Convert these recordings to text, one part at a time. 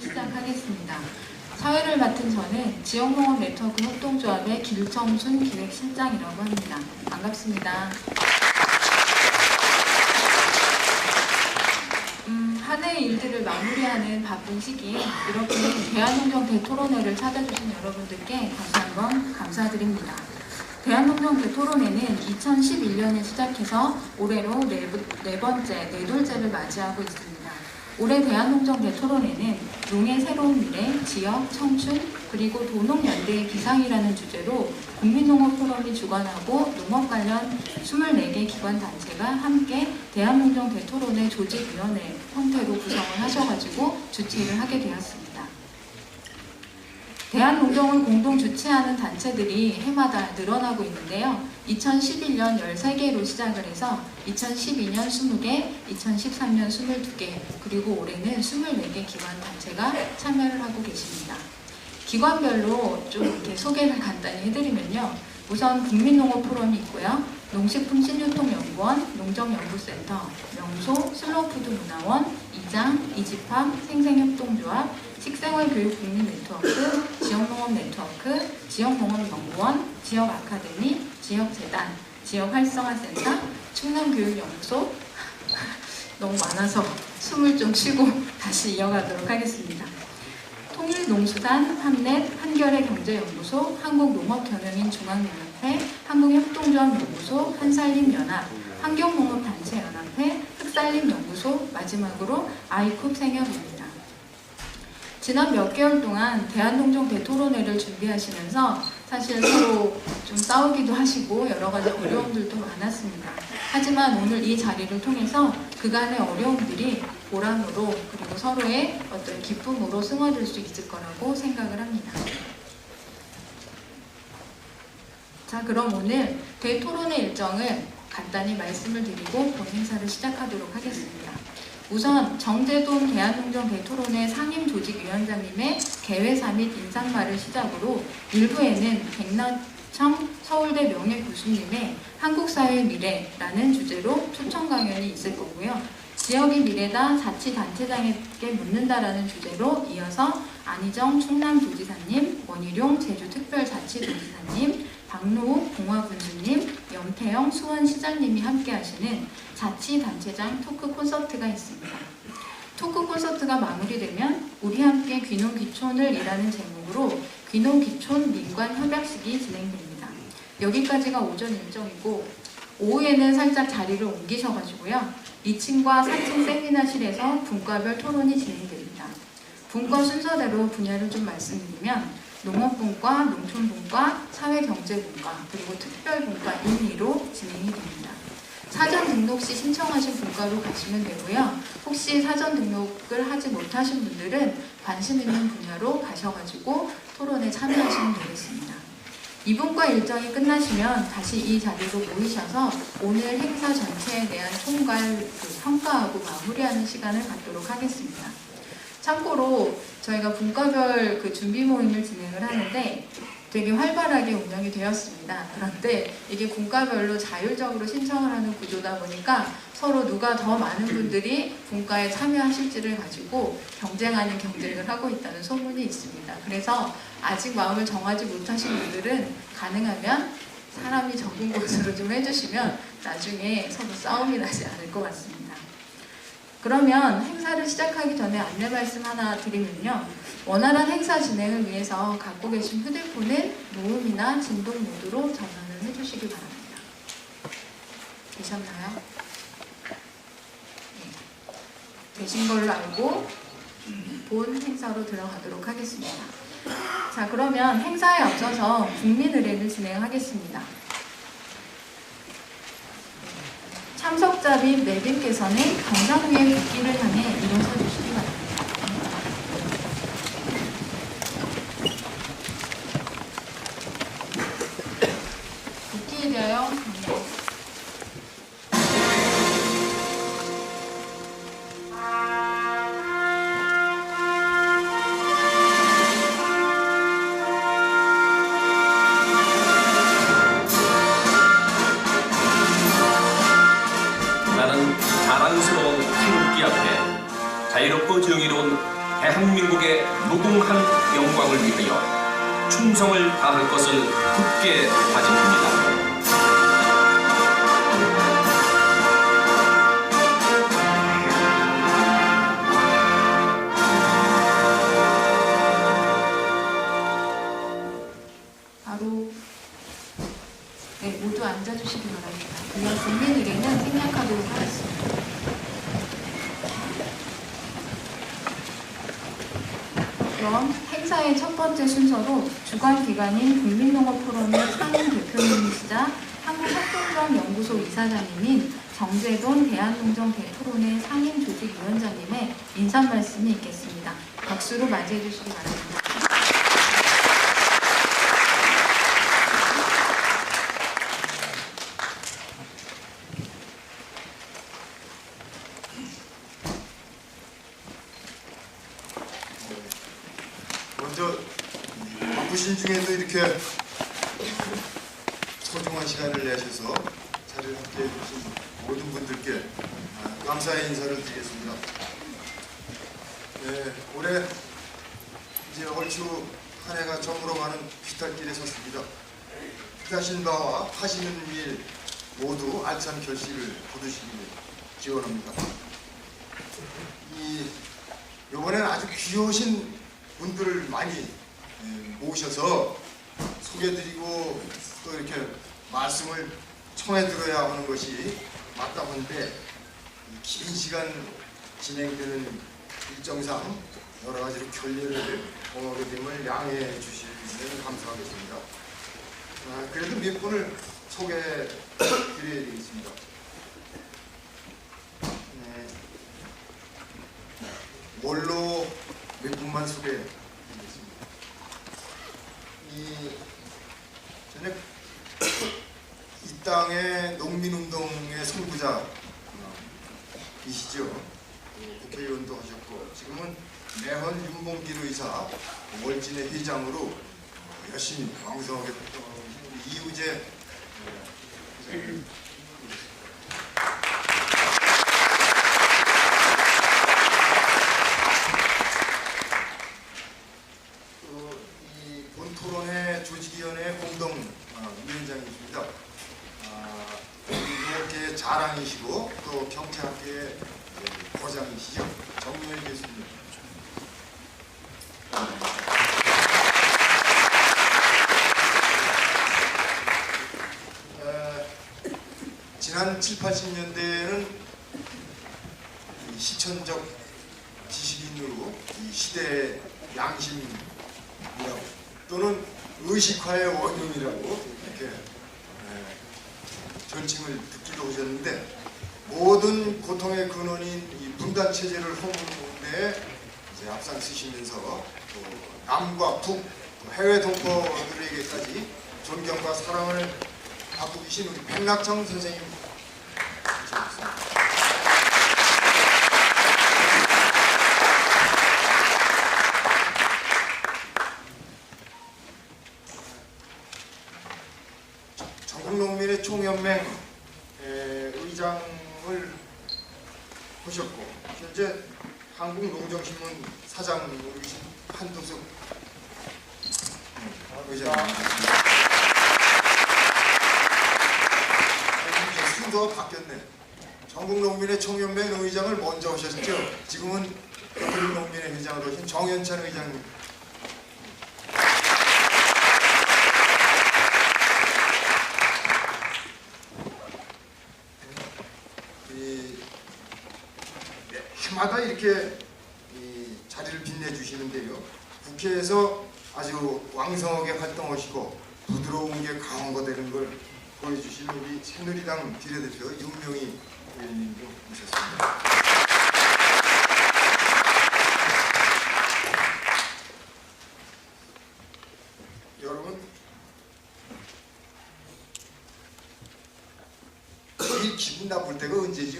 시작하겠습니다. 사회를 맡은 저는 지역농업 네트워크 협동조합의 길청순 기획실장이라고 합니다. 반갑습니다. 한 해의 일들을 마무리하는 바쁜 시기에 이렇게 대한농정 대토론회를 찾아주신 여러분들께 다시 한번 감사드립니다. 대한농정 대토론회는 2011년에 시작해서 올해로 네 번째, 네 돌째를 맞이하고 있습니다. 올해 대한농정 대토론회는 농의 새로운 미래, 지역, 청춘, 그리고 도농연대의 기상이라는 주제로 국민농업 포럼이 주관하고 농업 관련 24개 기관단체가 함께 대한농정 대토론회 조직위원회 형태로 구성을 하셔가지고 주최를 하게 되었습니다. 대한농정을 공동 주최하는 단체들이 해마다 늘어나고 있는데요. 2011년 13개로 시작을 해서 2012년 20개, 2013년 22개, 그리고 올해는 24개 기관 단체가 참여를 하고 계십니다. 기관별로 좀 이렇게 소개를 간단히 해드리면요. 우선 국민농업포럼이 있고요. 농식품신유통연구원, 농정연구센터, 명소, 슬로우푸드문화원, 이장, 이집합, 생생협동조합, 식생활교육국민네트워크, 지역농업네트워크, 지역농업연구원, 지역아카데미, 지역재단, 지역활성화센터, 충남교육연구소. 너무 많아서 숨을 좀 쉬고 다시 이어가도록 하겠습니다. 통일농수산, 함넷, 한겨레경제연구소, 한국농업경영인중앙연합회, 한국협동조합연구소, 한살림연합, 환경농업단체연합회, 흑살림연구소, 마지막으로 아이쿱 생협입니다. 지난 몇 개월 동안 대한농정 대토론회를 준비하시면서 사실 서로 좀 싸우기도 하시고 여러 가지 어려움들도 많았습니다. 하지만 오늘 이 자리를 통해서 그간의 어려움들이 보람으로 그리고 서로의 어떤 기쁨으로 승화될 수 있을 거라고 생각을 합니다. 자, 그럼 오늘 대토론회 일정을 간단히 말씀을 드리고 본 행사를 시작하도록 하겠습니다. 우선 정재돈 대한농정 대토론회 상임조직위원장님의 개회사 및 인사말을 시작으로 1부에는 백나청 서울대 명예교수님의 한국사회의 미래라는 주제로 초청 강연이 있을 거고요. 지역의 미래다 자치단체장에게 묻는다라는 주제로 이어서 안희정 충남도지사님, 원희룡 제주특별자치도지사님, 박노욱 봉화군수님, 염태영 수원시장님이 함께 하시는 자치단체장 토크 콘서트가 있습니다. 토크 콘서트가 마무리되면 우리 함께 귀농귀촌을 이라는 제목으로 귀농귀촌 민관협약식이 진행됩니다. 여기까지가 오전 일정이고 오후에는 살짝 자리를 옮기셔가지고요. 2층과 4층 세미나실에서 분과별 토론이 진행됩니다. 분과 순서대로 분야를 좀 말씀드리면 농업분과, 농촌분과, 사회경제분과, 그리고 특별분과 1, 2로 진행이 됩니다. 사전 등록 시 신청하신 분과로 가시면 되고요. 혹시 사전 등록을 하지 못하신 분들은 관심 있는 분야로 가셔가지고 토론에 참여하시면 되겠습니다. 2분과 일정이 끝나시면 다시 이 자리로 모이셔서 오늘 행사 전체에 대한 총괄 평가하고 마무리하는 시간을 갖도록 하겠습니다. 참고로 저희가 분과별 준비 모임을 진행을 하는데 되게 활발하게 운영이 되었습니다. 그런데 이게 분과별로 자율적으로 신청을 하는 구조다 보니까 서로 누가 더 많은 분들이 분과에 참여하실지를 가지고 경쟁하는 경쟁을 하고 있다는 소문이 있습니다. 그래서 아직 마음을 정하지 못하신 분들은 가능하면 사람이 적은 곳으로 좀 해주시면 나중에 서로 싸움이 나지 않을 것 같습니다. 그러면 행사를 시작하기 전에 안내 말씀 하나 드리면요. 원활한 행사 진행을 위해서 갖고 계신 휴대폰은 무음이나 진동 모드로 전환을 해주시기 바랍니다. 되셨나요? 네. 되신 걸로 알고 본 행사로 들어가도록 하겠습니다. 자, 그러면 행사에 앞서서 국민의례를 진행하겠습니다. 참석자 및 내빈께서는 정상 위의 국기를 향해 일어서 주시기 바랍니다. 국기에 대하여 경례. 나는 자랑스러운 태극기 앞에 자유롭고 정의로운 대한민국의 무궁한 영광을 위하여 충성을 다할 것을 굳게 다짐합니다. 모두 앉아주시기 바랍니다. 그냥 국민 의례는 생략하도록 하겠습니다. 그럼 행사의 첫 번째 순서로 주관기관인 국민농업포럼의 상임 대표님이시자 한국협동조합연구소 이사장님인 정재돈 대한농정 대토론회 상임 조직위원장님의 인사 말씀이 있겠습니다. 박수로 맞이해 주시기 바랍니다. 먼저 바쁘신 중에도 이렇게 소중한 시간을 내셔서 자리를 함께 해주신 모든 분들께 감사의 인사를 드리겠습니다. 네, 올해 이제 얼추 한 해가 저물어가는 귀탈길에 섰습니다. 뜻하신 바와 하시는 일 모두 알찬 결실을 거두시기를 기원합니다. 이번에는 아주 귀여우신 분들을 많이 모셔서 소개드리고 또 이렇게 말씀을 청해 들어야 하는 것이 마땅한데 긴 시간 진행되는 일정상 여러 가지로 결례를 범하게 됨을 양해해 주시면 감사하겠습니다. 그래도 몇 분을 소개해 드려야 되겠습니다. 뭘로 몇 분만 소개해드리겠습니다. 저는 이 땅의 농민운동의 선구자이시죠. 국회의원도 하셨고 지금은 매헌 윤봉길 의사 월진의 회장으로 열심히 왕성하게 활동하고 계신 이우재 토론회 조직위원회 공동위원장이십니다. 농업계의 자랑이시고 또 경찰학계의 거장이시죠. 정윤 교수님. 지난 7, 80년대에는 실천적 지식인으로 이 시대의 양심이라고 또는 의식화의 원흉이라고 이렇게 전칭을 듣기도 하셨는데 모든 고통의 근원인 이 분단 체제를 허무는데 이제 앞장서시면서 또 남과 북, 해외 동포들에게까지 존경과 사랑을 받고 계신 우리 백낙청 선생님. 전국농민의 총연맹 의장을 하셨고 현재 한국농정신문 사장으로 계신 한도석 의장입니다. 순서가 바뀌었네. 전국농민의 총연맹 의장을 먼저 하셨죠. 지금은 전국농민의 회장으로 하신 정현찬 의장님. 해마다 이렇게 자리를 빛내주시는데요. 국회에서 아주 왕성하게 활동하시고 부드러운 게 강한 거 되는 걸 보여주시는 우리 새누리당 비례대표 윤명희 의원님도 오셨습니다. 여러분, 제일 기분 나쁠 때가 언제죠?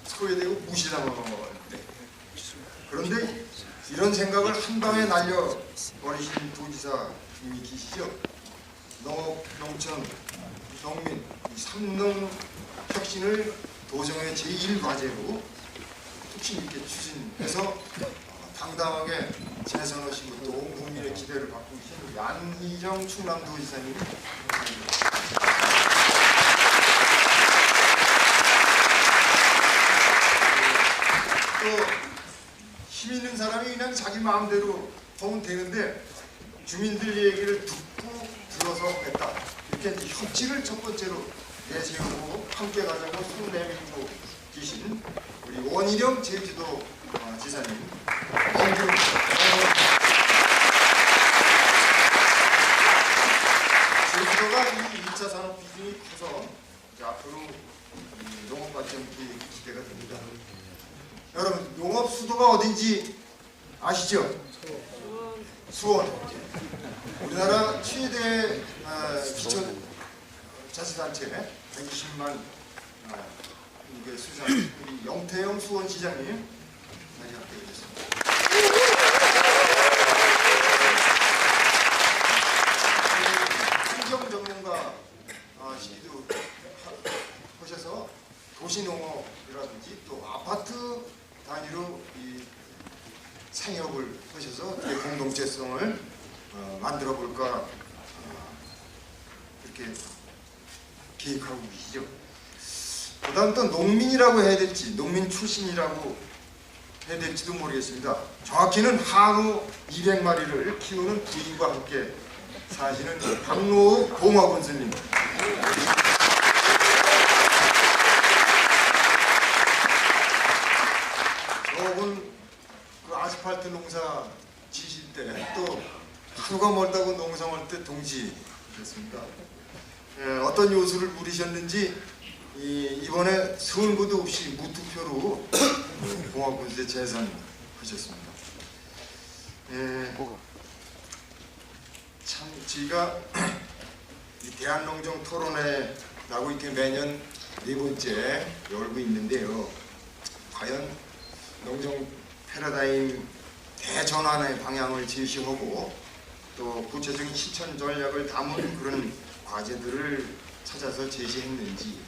소외되고 무시당하는 때. 그런데 이런 생각을 한 방에 날려버리신 도지사님이 계시죠. 농업, 농촌, 농민, 삼농 혁신을 도정의 제1과제로 혁신 있게 추진해서 당당하게 재선하시고 또 온 국민의 기대를 받고 계신 양희정 충남도지사님 감사합니다. 또 힘 있는 사람이 그냥 자기 마음대로 하면 되는데 주민들 얘기를 듣고 들어서 했다. 이렇게 협치를 첫 번째로 내세우고 함께 가자고 손 내밀고 계신 우리 원희령 제주도 지사님, 제주도가 이 2차 산업 비중이 커서 앞으로 농업 발전이 기대가 됩니다. 여러분, 농업 수도가 어딘지 아시죠? 수원. 우리나라 최대 기초 자치단체 120만 이게 수상 우리 영태영 수원시장님 다시 합격했습니다. 환경 전문가 시기도 하셔서 도시농업이라든지 또 아파트 단위로 이 상업을 하셔서 공동체성을 만들어 볼까 이렇게 계획하고 계시죠. 그다음 또 농민이라고 해야 될지 농민 출신이라고 해야 될지도 모르겠습니다. 정확히는 한우 200마리를 키우는 부인과 함께 사시는 박노우 공화군 스님. 저분 그 아스팔트 농사 지실 때 또 하루가 멀다고 농성할 때 동지였습니다. 어떤 요소를 부리셨는지 이번에 선거도 없이 무투표로 공화군세 재선하셨습니다. 참 저희가 이 대한농정 토론회라고 이렇게 매년 4번째 열고 있는데요. 과연 농정 패러다임 대전환의 방향을 제시하고 또 구체적인 실천 전략을 담은 그런 과제들을 찾아서 제시했는지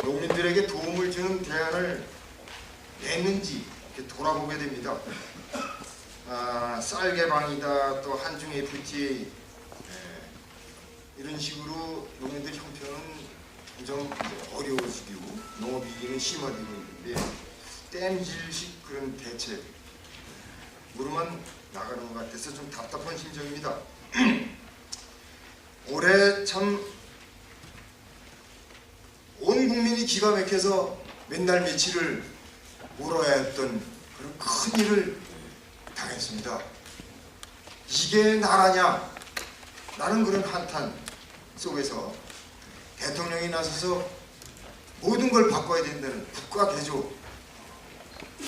농민들에게 도움을 주는 대안을 냈는지 이렇게 돌아보게 됩니다. 쌀 개방이다 또 한중 FTA 이런 식으로 농민들 형편은 점점 어려워지고 농업위기는 심화되고 있는데 땜질식 그런 대책으로만 나가는 것 같아서 좀 답답한 심정입니다. 올해 참 온 국민이 기가 막혀서 맨날 며칠을 울어야 했던 그런 큰 일을 당했습니다. 이게 나라냐? 라는 그런 한탄 속에서 대통령이 나서서 모든 걸 바꿔야 된다는 국가 개조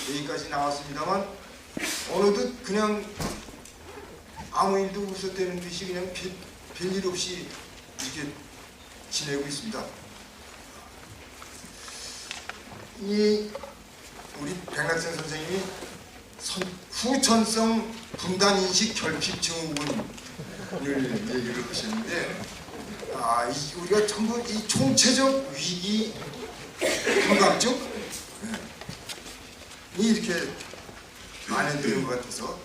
여기까지 나왔습니다만 어느덧 그냥 아무 일도 없었다는 듯이 그냥 별일 없이 이렇게 지내고 있습니다. 우리 백낙선 선생님이 후천성 분단인식 결핍 증후군을 얘기를 하셨는데 우리가 전부 이 총체적 위기 감각적 이렇게 만연되는 것 같아서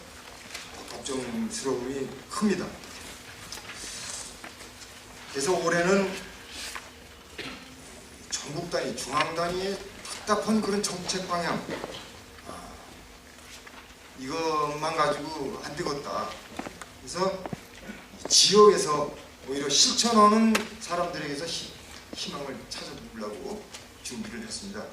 걱정스러움이 큽니다. 그래서 올해는 전국 단위, 중앙 단위의 답답한 그런 정책 방향 이것만 가지고 안 되겠다. 그래서 지역에서 오히려 실천하는 사람들에게서 희망을 찾아보려고 준비를 했습니다.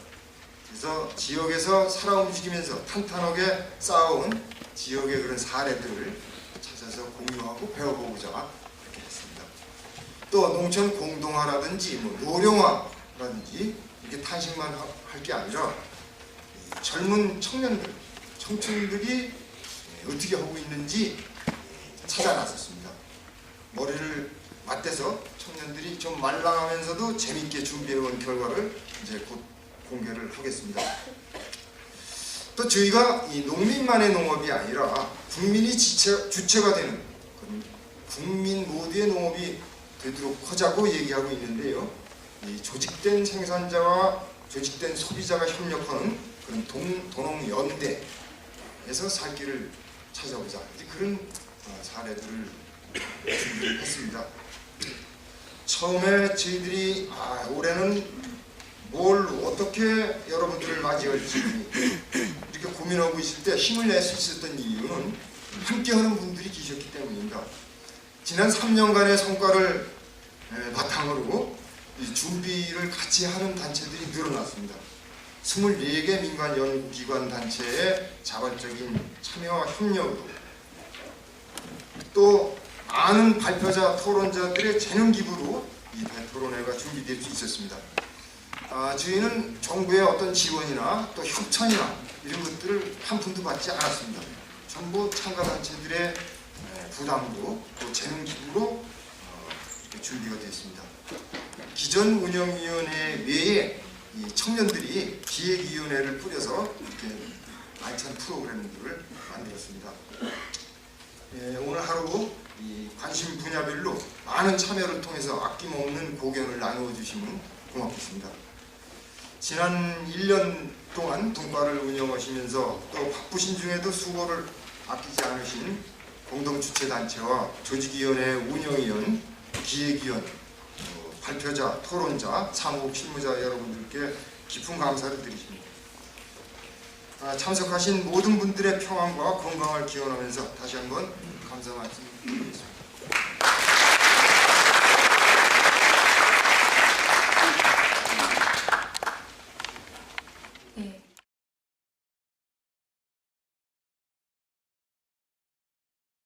그래서 지역에서 살아 움직이면서 탄탄하게 쌓아온 지역의 그런 사례들을 찾아서 공유하고 배워보고자 그렇게 했습니다. 또 농촌 공동화라든지 노령화라든지 이게 탄식만 할 게 아니라 젊은 청년들, 청춘들이 어떻게 하고 있는지 찾아 나섰습니다. 머리를 맞대서 청년들이 좀 말랑하면서도 재밌게 준비해온 결과를 이제 곧 공개를 하겠습니다. 또 저희가 이 농민만의 농업이 아니라 국민이 주체가 되는 국민 모두의 농업이 되도록 하자고 얘기하고 있는데요. 이 조직된 생산자와 조직된 소비자가 협력하는 그런 도농연대에서 살 길을 찾아보자, 이제 그런 사례들을 준비를 했습니다. 처음에 저희들이 올해는 뭘 어떻게 여러분들을 맞이할지 이렇게 고민하고 있을 때 힘을 낼 수 있었던 이유는 함께하는 분들이 계셨기 때문입니다. 지난 3년간의 성과를 바탕으로 이 준비를 같이 하는 단체들이 늘어났습니다. 24개 민간 연구기관 단체의 자발적인 참여와 협력으로, 또 많은 발표자, 토론자들의 재능 기부로 이 대토론회가 준비될 수 있었습니다. 저희는 정부의 어떤 지원이나 또 협찬이나 이런 것들을 한 푼도 받지 않았습니다. 전부 참가 단체들의 부담으로 또 재능 기부로 이렇게 준비가 되었습니다. 기존 운영위원회 외에 이 청년들이 기획위원회를 꾸려서 이렇게 알찬 프로그램들을 만들었습니다. 오늘 하루 이 관심 분야별로 많은 참여를 통해서 아낌없는 고견을 나누어 주시면 고맙겠습니다. 지난 1년 동안 동과를 운영하시면서 또 바쁘신 중에도 수고를 아끼지 않으신 공동주최단체와 조직위원회 운영위원, 기획위원, 발표자, 토론자, 사무국 실무자 여러분들께 깊은 감사를 드리십니다. 참석하신 모든 분들의 평안과 건강을 기원하면서 다시 한번 감사 말씀드리겠습니다.